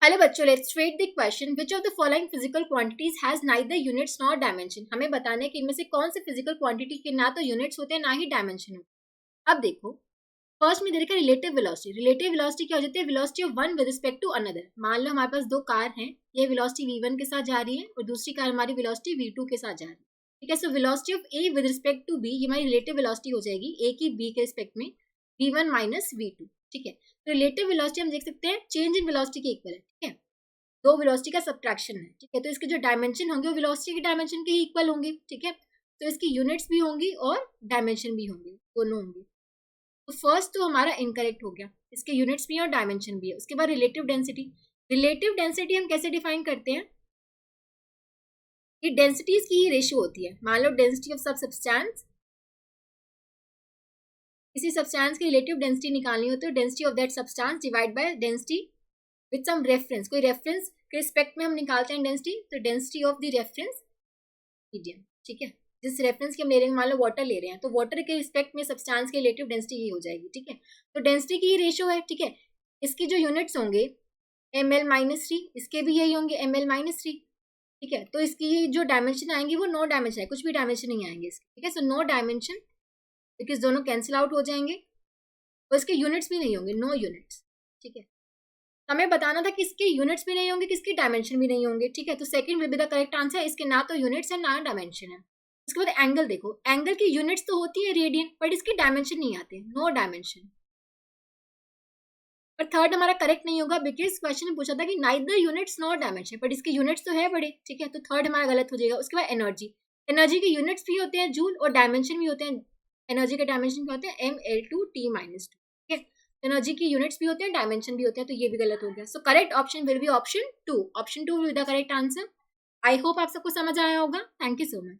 Hello बच्चों, let's straight the question which of the following physical quantities has neither units nor dimension. हमें बताना है कि इनमें से कौन से फिजिकल क्वांटिटी के ना तो यूनिट्स होते हैं ना ही डायमेंशन होते हैं। अब देखो, फर्स्ट में दे रखा है रिलेटिव वेलोसिटी। रिलेटिव वेलोसिटी क्या हो जाती है? Velocity of one with respect to another. मान लो हमारे पास दो कार हैं, ये वेलोसिटी v1 के साथ जा रही है और दूसरी कार हमारी वेलोसिटी v2 के साथ जा रही है। ठीक है, so velocity of a with respect to b, ये हमारी रिलेटिव वेलोसिटी हो जाएगी a की b के रिस्पेक्ट में v1 माइनस v2। ठीक है, तो रिलेटिव वेलोसिटी हम देख सकते हैं चेंज इन वेलोसिटी के इक्वल है। ठीक है, दो वेलोसिटी का सब्ट्रैक्शन है। ठीक है, तो इसके जो डायमेंशन होंगे वो वेलोसिटी के डायमेंशन के ही इक्वल होंगे। ठीक है, तो इसकी यूनिट्स भी होंगी और डायमेंशन भी होंगे, दोनों होंगे। तो फर्स्ट तो हमारा इनकरेक्ट हो गया, इसके यूनिट्स भी है और डायमेंशन भी है। उसके बाद रिलेटिव डेंसिटी। रिलेटिव डेंसिटी हम कैसे डिफाइन करते हैं? ये डेंसिटीज की ही रेशियो होती है। मान लो डेंसिटी ऑफ सब सब्सटेंस, किसी सब्सटेंस की रिलेटिव डेंसिटी निकालनी होती है, density of that substance divide by density with some reference. कोई रेफरेंस के रिस्पेक्ट में हम निकालते हैं डेंसिटी, तो density of the reference medium. ठीक है, जिस रेफरेंस की हम ले रहे हैं, मान लो वाटर ले रहे हैं, तो वाटर के रिस्पेक्ट में सब्सटेंस की रिलेटिव डेंसिटी ही हो जाएगी। ठीक है, तो डेंसिटी की ही रेशियो है। ठीक है, इसकी जो यूनिट्स होंगे ml-3, इसके भी यही होंगे ml-3। ठीक है, तो इसकी जो डायमेंशन आएंगे वो नो डायमेंशन है, कुछ भी डायमेंशन नहीं आएंगे इसके। ठीक है, सो नो डायमेंशन, बिकॉज दोनों कैंसिल आउट हो जाएंगे और इसके यूनिट्स भी नहीं होंगे, नो यूनिट्स। ठीक है, हमें बताना था कि इसके यूनिट्स भी नहीं होंगे, किसके डायमेंशन भी नहीं होंगे। ठीक है, तो second will be the correct answer. इसके ना तो यूनिट्स है ना डायमेंशन है। उसके बाद एंगल देखो, एंगल की यूनिट्स तो होती है रेडियन, बट इसके डायमेंशन नहीं आते, नो डायमेंशन। पर थर्ड हमारा करेक्ट नहीं होगा, बिकॉज क्वेश्चन में पूछा था कि neither units nor dimension, but इसके यूनिट्स तो है बड़े। ठीक है, तो थर्ड हमारा गलत हो जाएगा। उसके बाद एनर्जी। एनर्जी के यूनिट्स भी होते हैं जूल और डायमेंशन भी होते हैं। एनर्जी के डायमेंशन क्या होते हैं? ml2t-2। ठीक है, एनर्जी की यूनिट्स भी होते हैं, डायमेंशन भी होते हैं, तो ये भी गलत हो गया। So correct option will be option 2। Option 2 will be the correct answer. I hope आप सबको समझ आया होगा। Thank you so much.